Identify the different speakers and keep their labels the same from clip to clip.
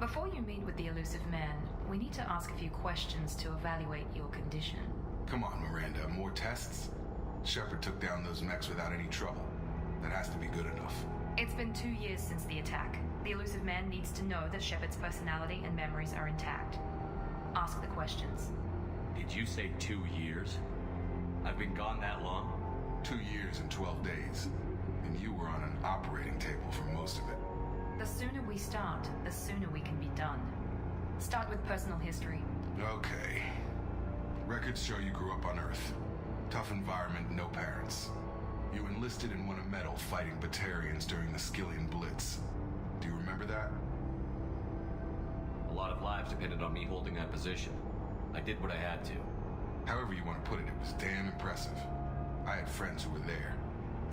Speaker 1: Before you meet with the elusive man, we need to ask a few questions to evaluate your condition.
Speaker 2: Come on, Miranda, more tests? Shepard took down those mechs without any trouble. That has to be good enough.
Speaker 1: It's been 2 years since the attack. The elusive man needs to know that Shepard's personality and memories are intact. Ask the questions.
Speaker 3: Did you say 2 years? I've been gone that long?
Speaker 2: 2 years and 12 days. And you were on an operating table for most of it.
Speaker 1: The sooner we start, the sooner we can be done. Start with personal history.
Speaker 2: Okay. Records show you grew up on Earth. Tough environment, no parents. You enlisted and won a medal fighting Batarians during the Skillian Blitz. Do you remember that?
Speaker 3: A lot of lives depended on me holding that position. I did what I had to.
Speaker 2: However you want to put it, it was damn impressive. I had friends who were there.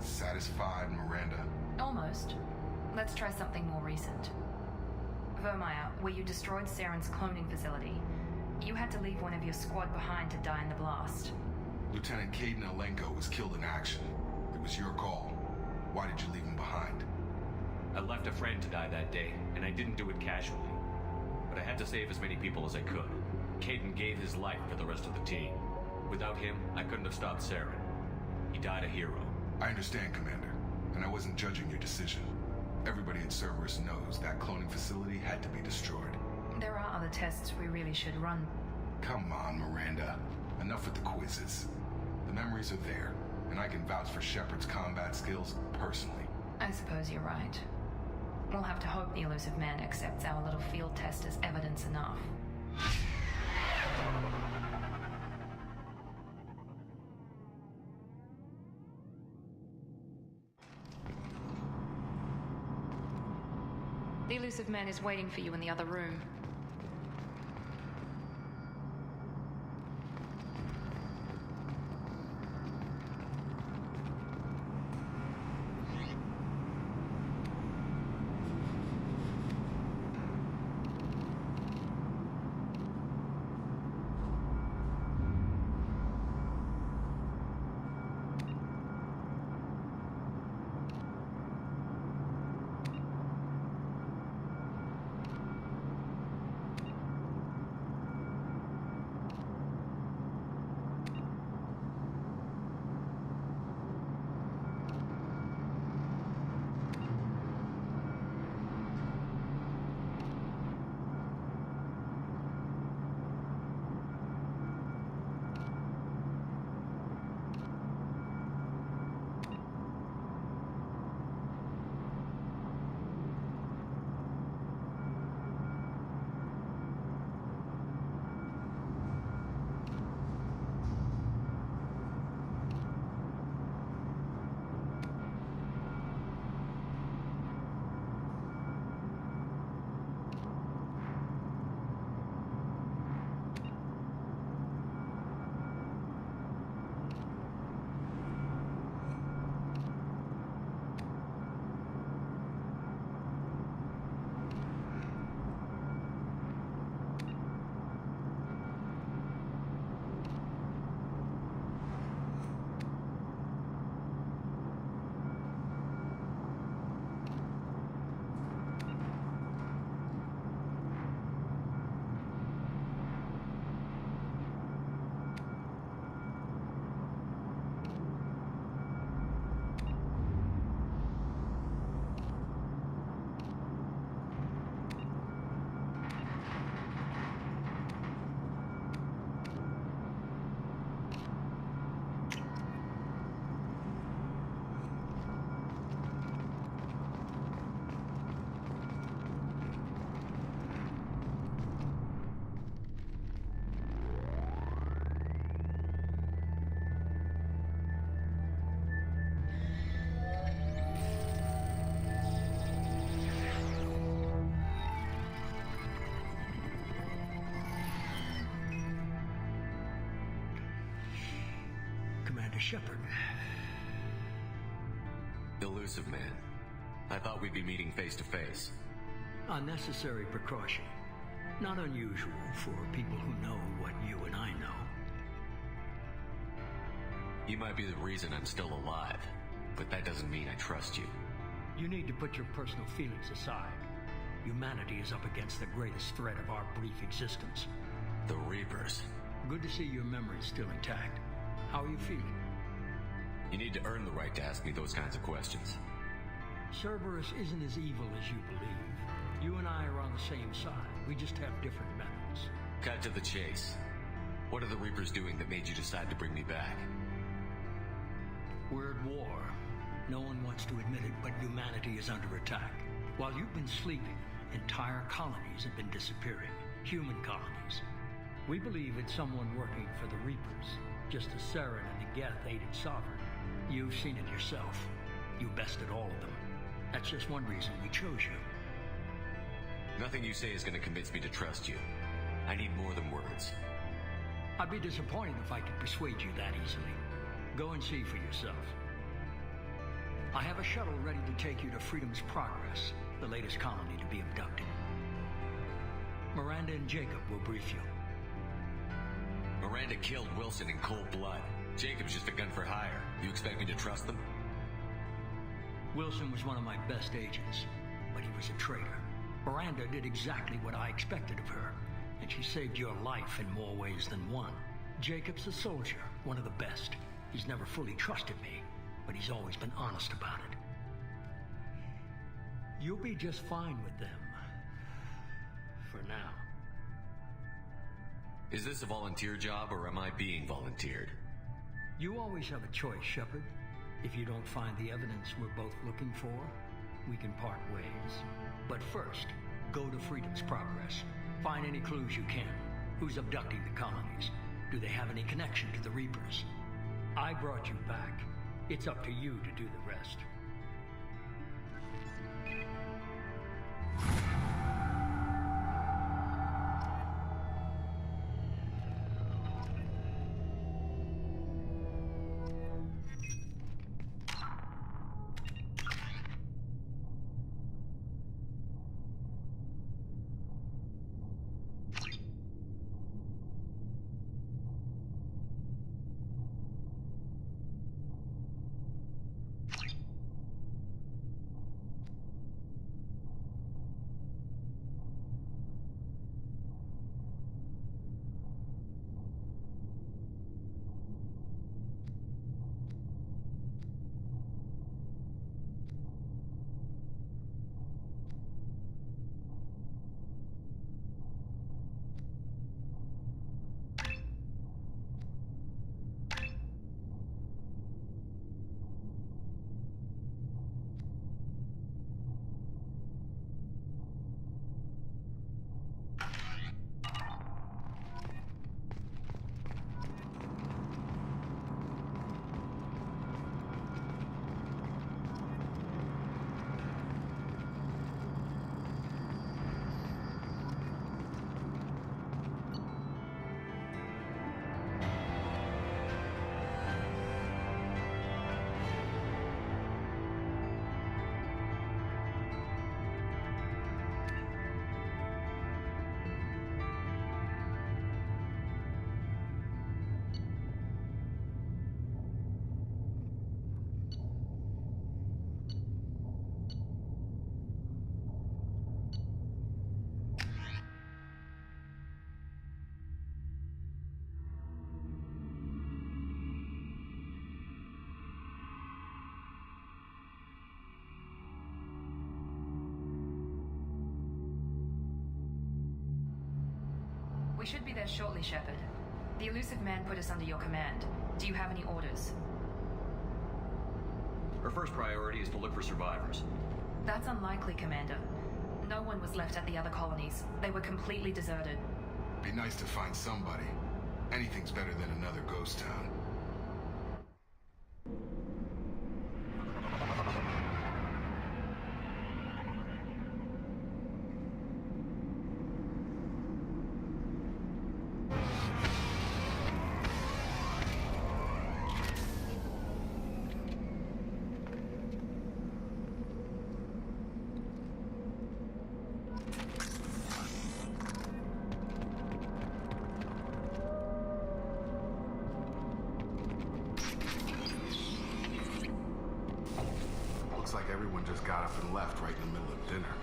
Speaker 2: Satisfied, Miranda?
Speaker 1: Almost. Let's try something more recent. Vermeer, where you destroyed Saren's cloning facility, you had to leave one of your squad behind to die in the blast.
Speaker 2: Lieutenant Caden Alenko was killed in action. It was your call. Why did you leave him behind?
Speaker 3: I left a friend to die that day, and I didn't do it casually. But I had to save as many people as I could. Caden gave his life for the rest of the team. Without him, I couldn't have stopped Saren. He died a hero.
Speaker 2: I understand, Commander, and I wasn't judging your decision. Everybody at Cerberus knows that cloning facility had to be destroyed.
Speaker 1: There are other tests we really should run.
Speaker 2: Come on, Miranda. Enough with the quizzes. The memories are there, and I can vouch for Shepard's combat skills personally.
Speaker 1: I suppose you're right. We'll have to hope the elusive man accepts our little field test as evidence enough. The elusive man is waiting for you in the other room.
Speaker 4: Shepard.
Speaker 3: Elusive man. I thought we'd be meeting face to face.
Speaker 4: Unnecessary precaution. Not unusual for people who know what you and I know.
Speaker 3: You might be the reason I'm still alive, but that doesn't mean I trust you.
Speaker 4: You need to put your personal feelings aside. humanity is up against the greatest threat of our brief existence.
Speaker 5: The Reapers.
Speaker 4: Good to see your memory's still intact. How are you feeling?
Speaker 5: You need to earn the right to ask me those kinds of questions.
Speaker 4: Cerberus isn't as evil as you believe. You and I are on the same side. We just have different methods.
Speaker 5: Cut to the chase. What are the Reapers doing that made you decide to bring me back?
Speaker 4: We're at war. No one wants to admit it, but humanity is under attack. While you've been sleeping, entire colonies have been disappearing. Human colonies. We believe it's someone working for the Reapers, just as Saren and the Geth aided Sovereign. You've seen it yourself. You bested all of them. That's just one reason we chose you.
Speaker 5: Nothing you say is going to convince me to trust you. I need more than words.
Speaker 4: I'd be disappointed if I could persuade you that easily. Go and see for yourself. I have a shuttle ready to take you to Freedom's Progress, the latest colony to be abducted. Miranda and Jacob will brief you.
Speaker 5: Miranda killed Wilson in cold blood. Jacob's just a gun for hire. You expect me to trust them?
Speaker 4: Wilson was one of my best agents, but he was a traitor. Miranda did exactly what I expected of her, and she saved your life in more ways than one. Jacob's a soldier, one of the best. He's never fully trusted me, but he's always been honest about it. You'll be just fine with them. For now.
Speaker 5: Is this a volunteer job, or am I being volunteered?
Speaker 4: You always have a choice, Shepard. If you don't find the evidence we're both looking for, we can part ways. But first, go to Freedom's Progress. Find any clues you can. Who's abducting the colonies? Do they have any connection to the Reapers? I brought you back. It's up to you to do the rest.
Speaker 1: We should be there shortly, Shepard. The elusive man put us under your command. Do you have any orders?
Speaker 3: Our first priority is to look for survivors.
Speaker 1: That's unlikely, Commander. No one was left at the other colonies. They were completely deserted.
Speaker 2: Be nice to find somebody. Anything's better than another ghost town. Looks like everyone just got up and left right in the middle of dinner.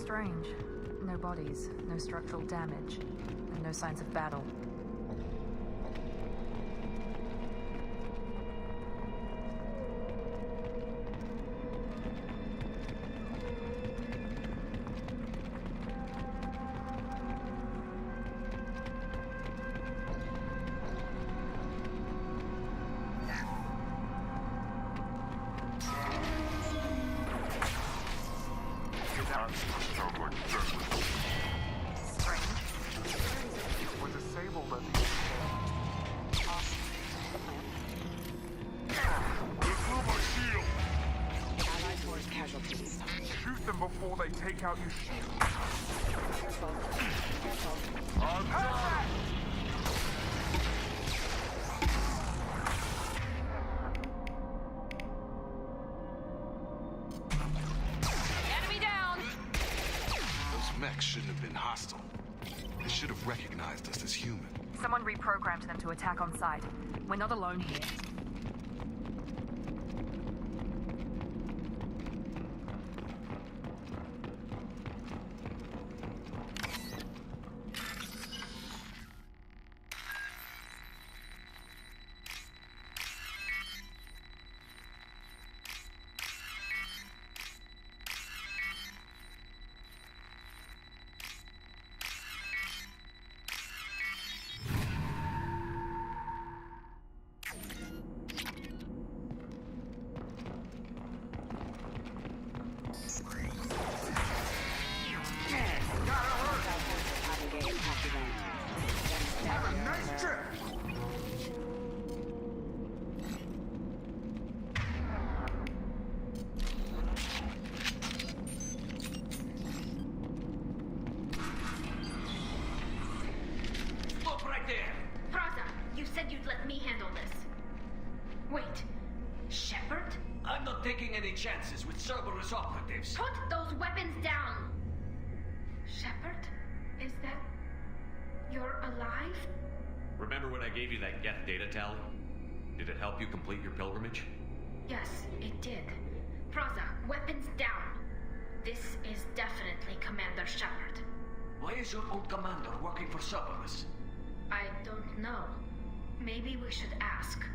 Speaker 1: Strange. No bodies, no structural damage, and no signs of battle.
Speaker 6: Shoot them before they take out your shield.
Speaker 1: Enemy down!
Speaker 2: Those mechs shouldn't have been hostile. They should have recognized us as human.
Speaker 1: Someone reprogrammed them to attack on sight. We're not alone here.
Speaker 6: Nice trip!
Speaker 7: Stop right there!
Speaker 8: Praza, you said you'd let me handle this. Wait, Shepard?
Speaker 7: I'm not taking any chances with Cerberus operatives.
Speaker 8: Put those weapons down! Shepard? Is that... you're alive?
Speaker 3: Remember when I gave you that get data tally? Did it help you complete your pilgrimage?
Speaker 8: Yes, it did. Praza, weapons down. This is definitely Commander Shepard.
Speaker 7: Why is your old commander working for Cerberus?
Speaker 8: I don't know. Maybe we should ask.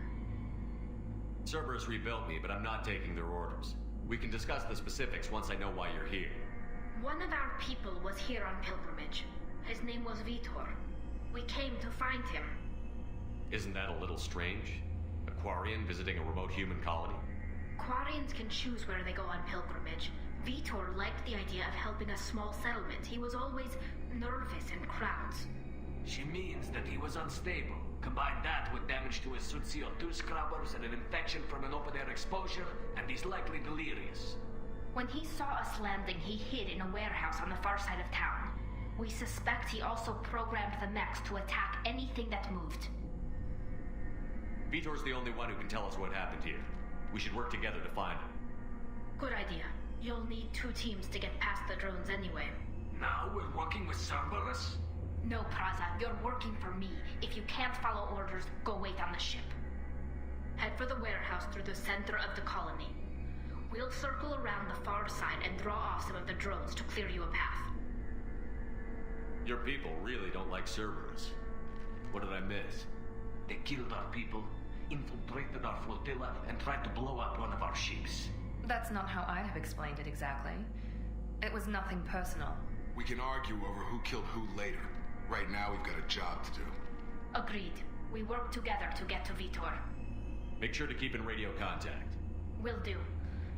Speaker 3: Cerberus rebuilt me, but I'm not taking their orders. We can discuss the specifics once I know why you're here.
Speaker 8: One of our people was here on pilgrimage. His name was Vitor. We came to find him.
Speaker 3: Isn't that a little strange? A Quarian visiting a remote human colony?
Speaker 8: Quarians can choose where they go on pilgrimage. Vitor liked the idea of helping a small settlement. He was always nervous in crowds.
Speaker 7: She means that he was unstable. Combine that with damage to his suit CO2 scrubbers and an infection from an open-air exposure, and he's likely delirious.
Speaker 8: When he saw us landing, he hid in a warehouse on the far side of town. We suspect he also programmed the mechs to attack anything that moved.
Speaker 3: Vitor's the only one who can tell us what happened here. We should work together to find him.
Speaker 8: Good idea. You'll need 2 teams to get past the drones anyway.
Speaker 7: Now we're working with Cerberus?
Speaker 8: No, Praza, you're working for me. If you can't follow orders, go wait on the ship. Head for the warehouse through the center of the colony. We'll circle around the far side and draw off some of the drones to clear you a path.
Speaker 3: Your people really don't like Cerberus. What did I miss?
Speaker 7: They killed our people, infiltrated our flotilla, and tried to blow up one of our ships.
Speaker 1: That's not how I'd have explained it exactly. It was nothing personal.
Speaker 2: We can argue over who killed who later. Right now, we've got a job to do.
Speaker 8: Agreed. We work together to get to Vitor.
Speaker 3: Make sure to keep in radio contact.
Speaker 8: Will do.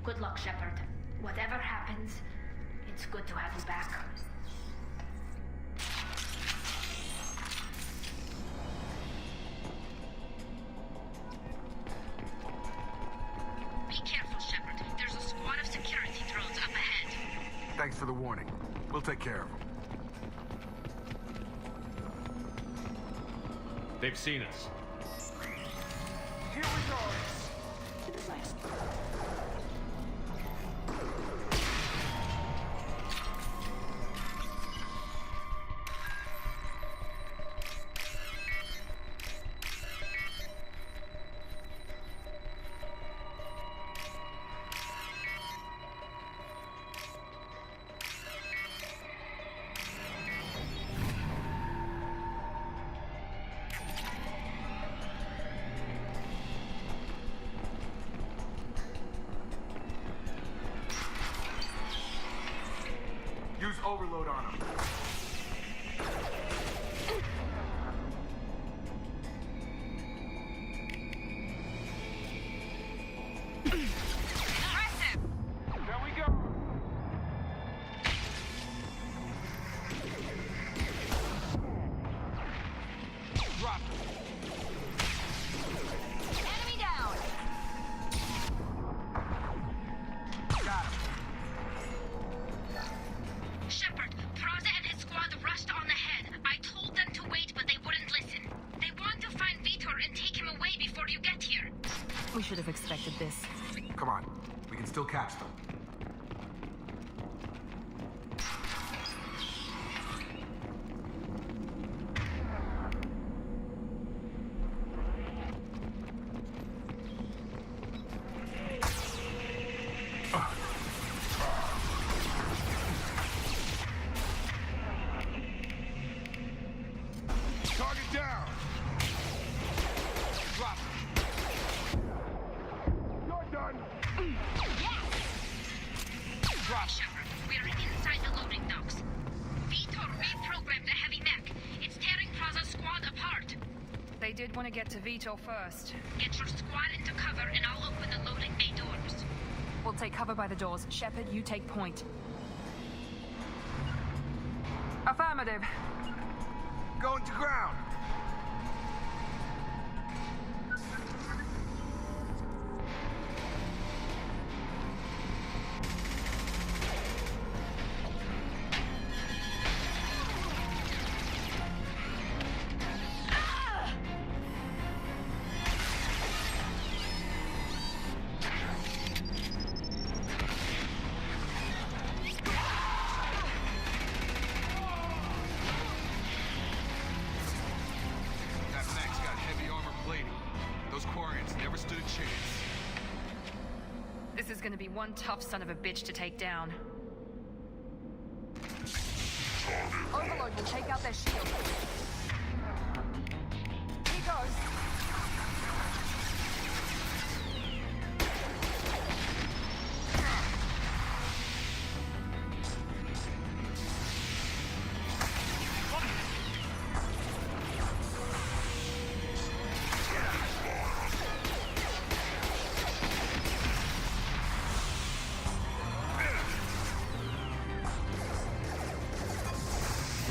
Speaker 8: Good luck, Shepard. Whatever happens, it's good to have you back. Be careful, Shepard. There's a squad of security drones up ahead.
Speaker 6: Thanks for the warning. We'll take care of them.
Speaker 3: They've seen us.
Speaker 6: Here we go! overload on them. There we go. Drop it.
Speaker 1: Enemy down!
Speaker 6: Got him.
Speaker 8: Shepard, Praza and his squad rushed on ahead. I told them to wait, but they wouldn't listen. They want to find Vitor and take him away before you get here.
Speaker 1: We should have expected this.
Speaker 6: Come on. We can still catch them.
Speaker 2: Target down!
Speaker 6: Drop it.
Speaker 2: You're done!
Speaker 8: Drop. Shepard, we're inside the loading docks. Vitor reprogrammed the heavy mech. It's tearing Praza's squad apart.
Speaker 1: They did want to get to Vitor first.
Speaker 8: Get your squad into cover and I'll open the loading bay doors.
Speaker 1: We'll take cover by the doors. Shepard, you take point. Affirmative.
Speaker 6: Going to ground.
Speaker 2: That mech's got heavy armor plating. Those Quarians never stood a chance.
Speaker 1: This is gonna be one tough son of a bitch to take down. Overload will take out their shield. Here goes.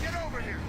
Speaker 2: Get over here!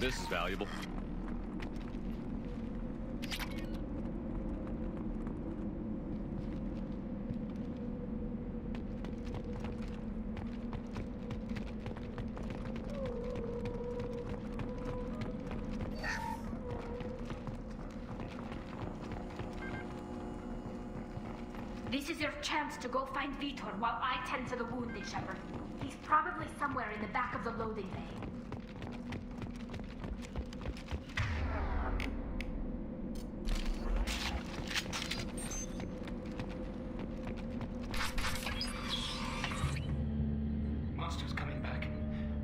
Speaker 3: This is valuable.
Speaker 8: This is your chance to go find Vitor while I tend to the wounded, Shepard. He's probably somewhere in the back of the loading bay.
Speaker 9: Monsters coming back.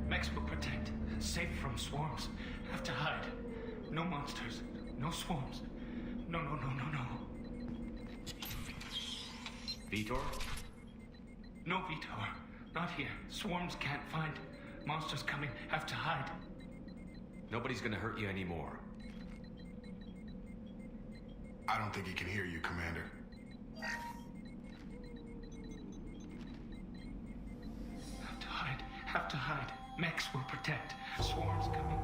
Speaker 9: Mechs will protect. Safe from swarms. Have to hide. No monsters. No swarms. No.
Speaker 3: Vitor?
Speaker 9: No Vitor. Not here. Swarms can't find. Monsters coming. Have to hide.
Speaker 3: Nobody's gonna hurt you anymore.
Speaker 2: I don't think he can hear you, Commander.
Speaker 9: Have to hide. Have to hide. Mechs will protect. Swarms coming.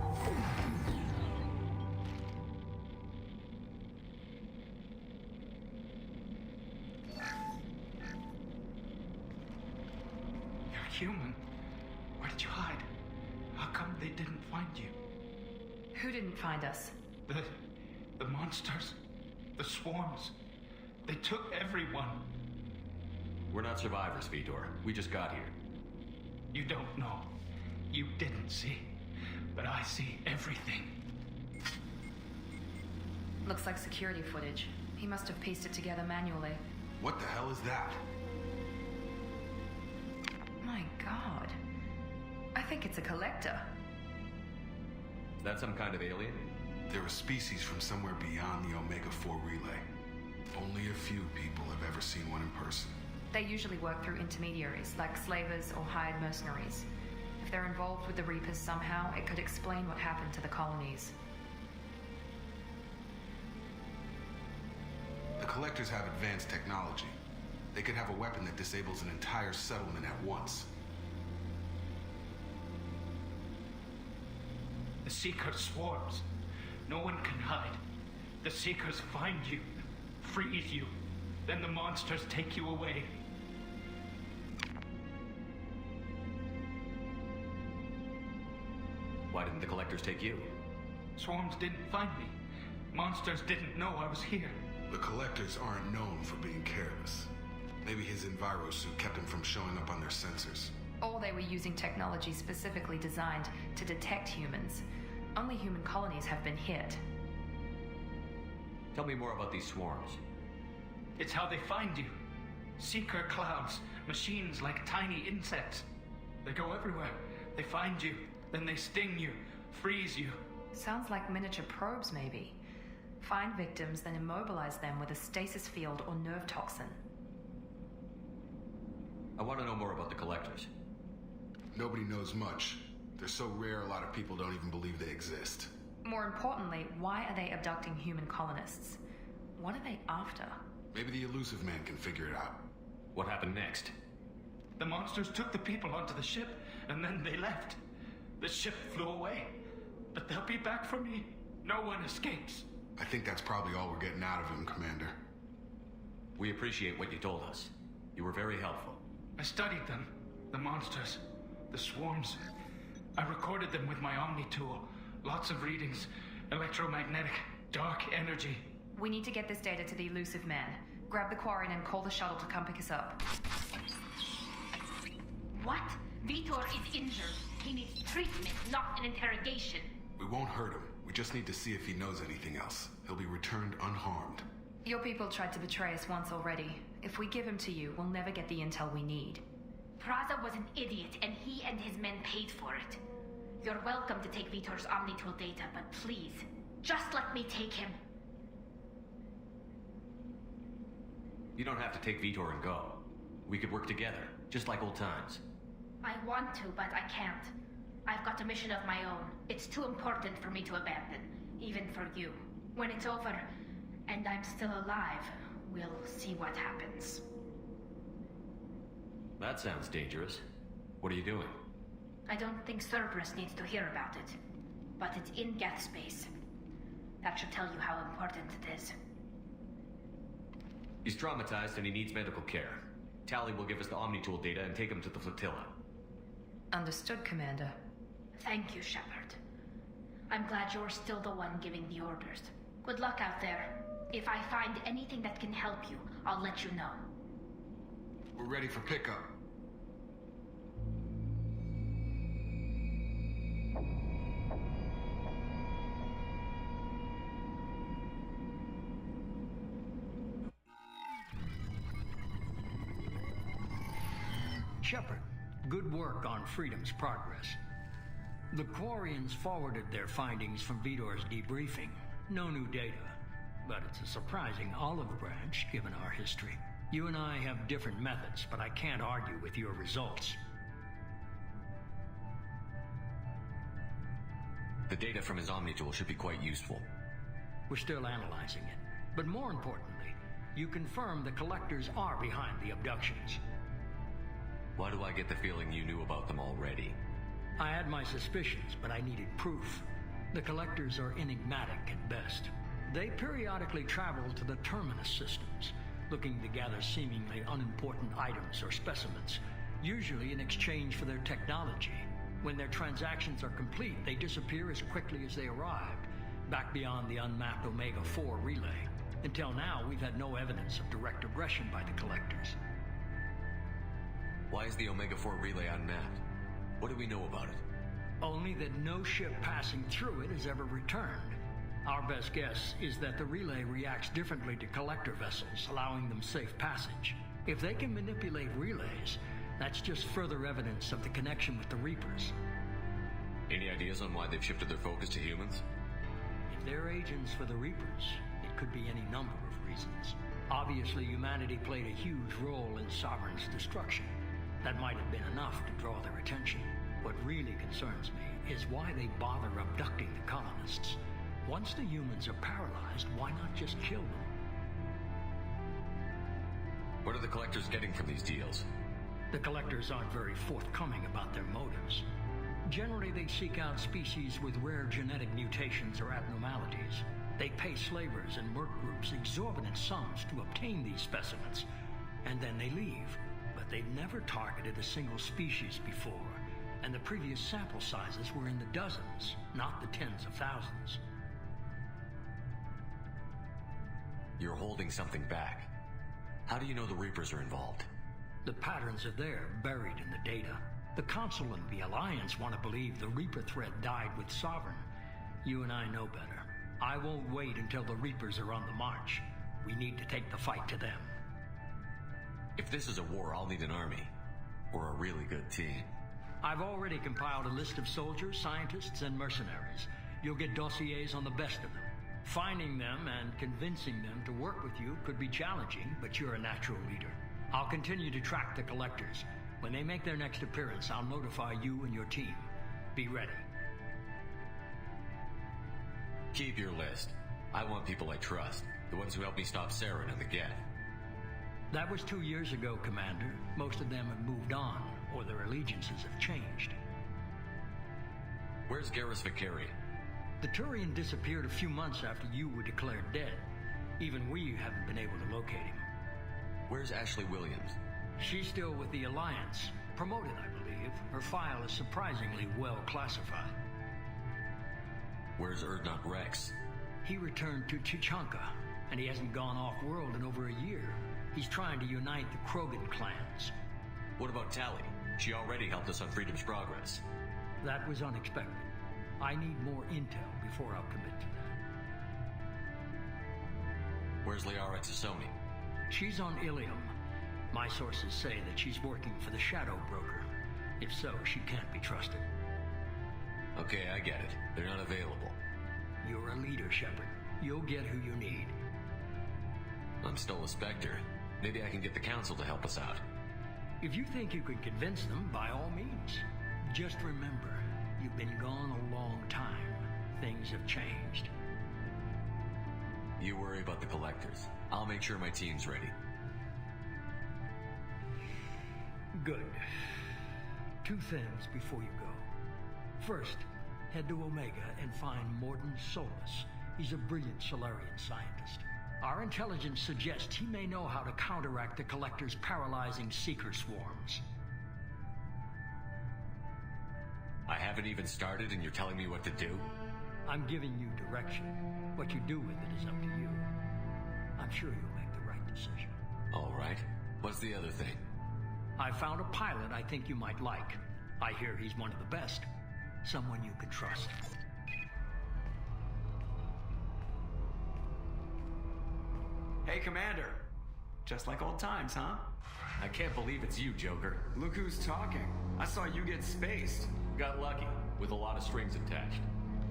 Speaker 9: human. Where did you hide? How come they didn't find you?
Speaker 1: Who didn't find us?
Speaker 9: The monsters. The swarms. They took everyone.
Speaker 3: We're not survivors, Vitor. We just got here.
Speaker 9: You don't know. You didn't see. But I see everything.
Speaker 1: Looks like security footage. He must have pieced it together manually.
Speaker 2: What the hell is that?
Speaker 1: My god. I think it's a collector.
Speaker 3: Is that some kind of alien?
Speaker 2: They're a species from somewhere beyond the Omega-4 relay. Only a few people have ever seen one in person.
Speaker 1: They usually work through intermediaries, like slavers or hired mercenaries. If they're involved with the Reapers somehow, it could explain what happened to the colonies.
Speaker 2: The Collectors have advanced technology. They could have a weapon that disables an entire settlement at once.
Speaker 9: The Seeker swarms. No one can hide. The Seekers find you, freeze you. Then the monsters take you away.
Speaker 3: Why didn't the Collectors take you?
Speaker 9: Swarms didn't find me. Monsters didn't know I was here.
Speaker 2: The Collectors aren't known for being careless. Maybe his envirosuit kept him from showing up on their sensors.
Speaker 1: Or they were using technology specifically designed to detect humans. Only human colonies have been hit.
Speaker 3: Tell me more about these swarms.
Speaker 9: It's how they find you. Seeker clouds, machines like tiny insects. They go everywhere. They find you, then they sting you, freeze you.
Speaker 1: Sounds like miniature probes, maybe. Find victims, then immobilize them with a stasis field or nerve toxin.
Speaker 3: I want to know more about the Collectors.
Speaker 2: Nobody knows much. They're so rare, a lot of people don't even believe they exist.
Speaker 1: More importantly, why are they abducting human colonists? What are they after?
Speaker 2: Maybe the elusive man can figure it out.
Speaker 3: What happened next?
Speaker 9: The monsters took the people onto the ship, and then they left. The ship flew away. But they'll be back for me. No one escapes.
Speaker 2: I think that's probably all we're getting out of him, Commander.
Speaker 3: We appreciate what you told us. You were very helpful.
Speaker 9: I studied them. The monsters. The swarms. I recorded them with my Omni tool. Lots of readings. Electromagnetic. Dark energy.
Speaker 1: We need to get this data to the elusive man. Grab the quarry and call the shuttle to come pick us up.
Speaker 8: What? Vitor is injured. He needs treatment, not an interrogation.
Speaker 2: We won't hurt him. We just need to see if he knows anything else. He'll be returned unharmed.
Speaker 1: Your people tried to betray us once already. If we give him to you, we'll never get the intel we need.
Speaker 8: Praza was an idiot, and he and his men paid for it. You're welcome to take Vitor's Omnitool data, but please, just let me take him.
Speaker 3: You don't have to take Vitor and go. We could work together, just like old times.
Speaker 8: I want to, but I can't. I've got a mission of my own. It's too important for me to abandon, even for you. When it's over, and I'm still alive, we'll see what happens.
Speaker 3: That sounds dangerous. What are you doing?
Speaker 8: I don't think Cerberus needs to hear about it, but it's in Geth space. That should tell you how important it is.
Speaker 3: He's traumatized and he needs medical care. Tally will give us the Omnitool data and take him to the flotilla.
Speaker 1: Understood, Commander.
Speaker 8: Thank you, Shepard. I'm glad you're still the one giving the orders. Good luck out there. If I find anything that can help you, I'll let you know.
Speaker 2: We're ready for pickup.
Speaker 4: Shepard, good work on Freedom's progress. The Quarians forwarded their findings from Vitor's debriefing. No new data, but it's a surprising olive branch given our history. You and I have different methods, but I can't argue with your results.
Speaker 5: The data from his Omnitool should be quite useful.
Speaker 4: We're still analyzing it. But more importantly, you confirm the Collectors are behind the abductions.
Speaker 5: Why do I get the feeling you knew about them already?
Speaker 4: I had my suspicions, but I needed proof. The Collectors are enigmatic at best. They periodically travel to the Terminus systems, looking to gather seemingly unimportant items or specimens. usually in exchange for their technology. When their transactions are complete, they disappear as quickly as they arrived, back beyond the unmapped Omega-4 relay. Until now, we've had no evidence of direct aggression by the Collectors.
Speaker 5: Why is the Omega-4 relay unmapped? What do we know about it?
Speaker 4: Only that no ship passing through it has ever returned. Our best guess is that the relay reacts differently to Collector vessels, allowing them safe passage. If they can manipulate relays, that's just further evidence of the connection with the Reapers.
Speaker 5: Any ideas on why they've shifted their focus to humans?
Speaker 4: If they're agents for the Reapers, it could be any number of reasons. Obviously, humanity played a huge role in Sovereign's destruction. That might have been enough to draw their attention. What really concerns me is why they bother abducting the colonists. Once the humans are paralyzed, why not just kill them?
Speaker 5: What are the Collectors getting from these deals?
Speaker 4: The Collectors aren't very forthcoming about their motives. Generally, they seek out species with rare genetic mutations or abnormalities. They pay slavers and merc groups exorbitant sums to obtain these specimens, and then they leave. But they've never targeted a single species before, and the previous sample sizes were in the dozens, not the tens of thousands.
Speaker 5: You're holding something back. How do you know the Reapers are involved?
Speaker 4: The patterns are there, buried in the data. The Council and the Alliance want to believe the Reaper threat died with Sovereign. You and I know better. I won't wait until the Reapers are on the march. We need to take the fight to them.
Speaker 5: If this is a war, I'll need an army. Or a really good team.
Speaker 4: I've already compiled a list of soldiers, scientists, and mercenaries. You'll get dossiers on the best of them. Finding them and convincing them to work with you could be challenging, but you're a natural leader. I'll continue to track the Collectors. When they make their next appearance, I'll notify you and your team. Be ready.
Speaker 5: Keep your list. I want people I trust. The ones who helped me stop Saren and the Geth.
Speaker 4: That was 2 years ago, Commander. Most of them have moved on, or their allegiances have changed.
Speaker 5: Where's Garrus Vicarian?
Speaker 4: The Turian disappeared a few months after you were declared dead. Even we haven't been able to locate him.
Speaker 5: Where's Ashley Williams?
Speaker 4: She's still with the Alliance. Promoted, I believe. Her file is surprisingly well classified.
Speaker 5: Where's Urdnot Rex?
Speaker 4: He returned to Chichanka, and he hasn't gone off-world in over a year. He's trying to unite the Krogan clans.
Speaker 5: What about Tali? She already helped us on Freedom's Progress.
Speaker 4: That was unexpected. I need more intel before I'll commit to that.
Speaker 5: Where's Liara Tassoni?
Speaker 4: She's on Ilium. My sources say that she's working for the Shadow Broker. If so, she can't be trusted.
Speaker 5: Okay, I get it. They're not available.
Speaker 4: You're a leader, Shepard. You'll get who you need.
Speaker 5: I'm still a Spectre. Maybe I can get the Council to help us out.
Speaker 4: If you think you can convince them, by all means. Just remember, you've been gone a long time. Things have changed.
Speaker 5: You worry about the Collectors. I'll make sure my team's ready.
Speaker 4: Good. 2 things before you go. First, head to Omega and find Mordin Solus. He's a brilliant Solarian scientist. Our intelligence suggests he may know how to counteract the Collector's paralyzing Seeker swarms.
Speaker 5: I haven't even started and you're telling me what to do?
Speaker 4: I'm giving you direction. What you do with it is up to you. I'm sure you'll make the right decision.
Speaker 5: All right. What's the other thing?
Speaker 4: I found a pilot I think you might like. I hear he's one of the best. Someone you can trust.
Speaker 10: Hey, Commander. Just like old times, huh?
Speaker 3: I can't believe it's you, Joker.
Speaker 10: Look who's talking. I saw you get spaced.
Speaker 3: Got lucky, with a lot of strings attached.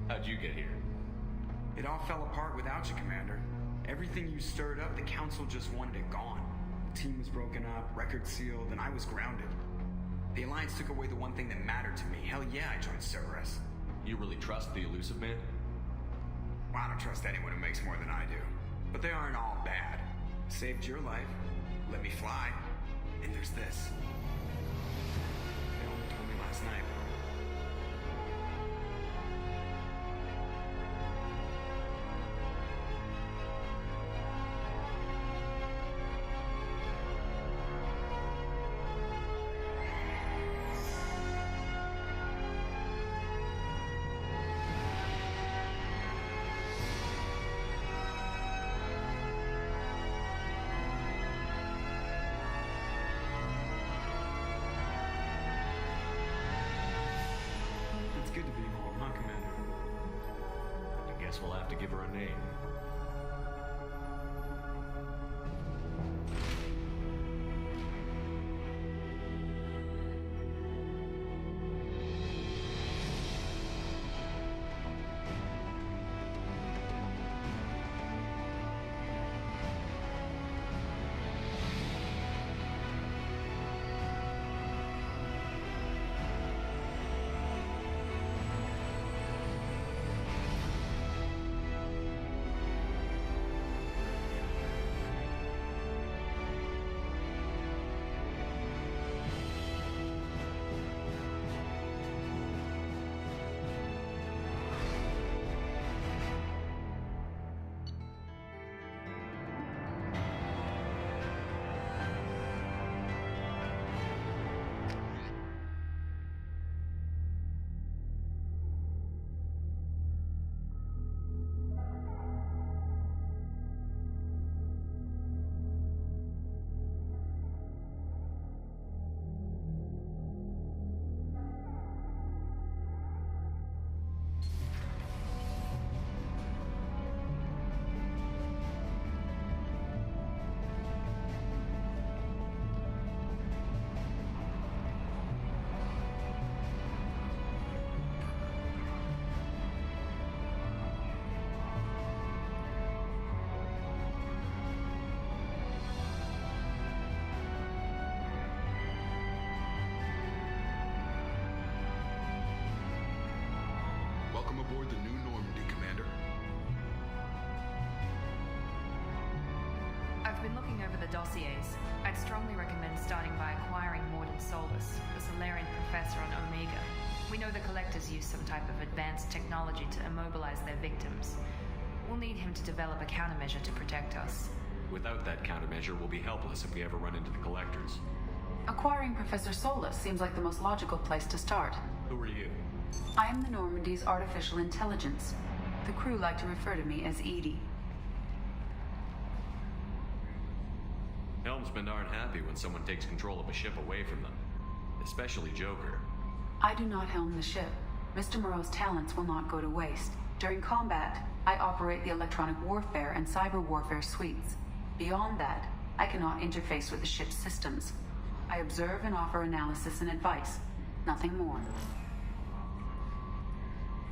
Speaker 3: How'd you get here?
Speaker 10: It all fell apart without you, Commander. Everything you stirred up, the Council just wanted it gone. The team was broken up, record sealed, and I was grounded. The Alliance took away the one thing that mattered to me. Hell yeah, I joined Cerberus.
Speaker 3: You really trust the elusive man?
Speaker 10: Well, I don't trust anyone who makes more than I do. But they aren't all bad. Saved your life, let me fly, and there's this. They only told me last night.
Speaker 3: Guess we'll have to give her a name.
Speaker 2: Welcome aboard the New Normandy, Commander.
Speaker 1: I've been looking over the dossiers. I'd strongly recommend starting by acquiring Morden Solus, the Solarian professor on Omega. We know the Collectors use some type of advanced technology to immobilize their victims. We'll need him to develop a countermeasure to protect us.
Speaker 3: Without that countermeasure, we'll be helpless if we ever run into the Collectors.
Speaker 11: Acquiring Professor Solus seems like the most logical place to start.
Speaker 3: Who are you?
Speaker 11: I am the Normandy's artificial intelligence. The crew like to refer to me as Edie.
Speaker 3: Helmsmen aren't happy when someone takes control of a ship away from them. Especially Joker.
Speaker 11: I do not helm the ship. Mr. Moreau's talents will not go to waste. During combat, I operate the electronic warfare and cyber warfare suites. Beyond that, I cannot interface with the ship's systems. I observe and offer analysis and advice. Nothing more.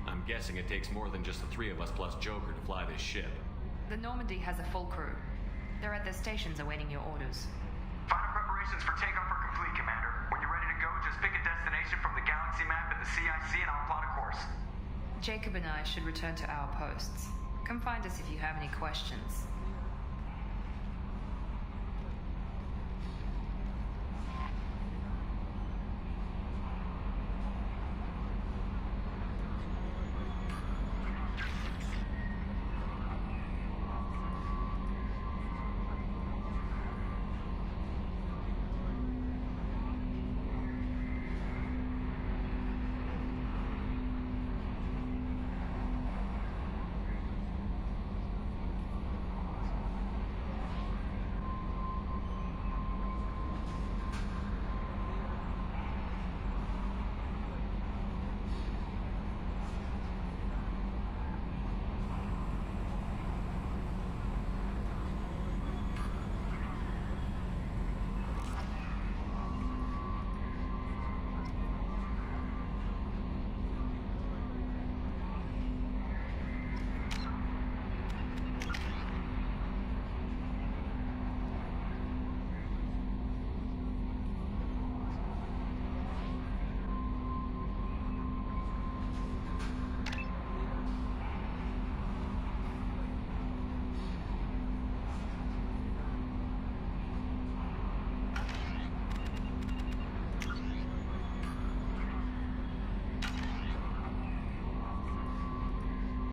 Speaker 3: I'm guessing it takes more than just the three of us plus Joker to fly this ship.
Speaker 1: The Normandy has a full crew. They're at their stations awaiting your orders.
Speaker 12: Final preparations for takeoff are complete, Commander. When you're ready to go, just pick a destination from the galaxy map in the CIC and I'll plot a course.
Speaker 1: Jacob and I should return to our posts. Come find us if you have any questions.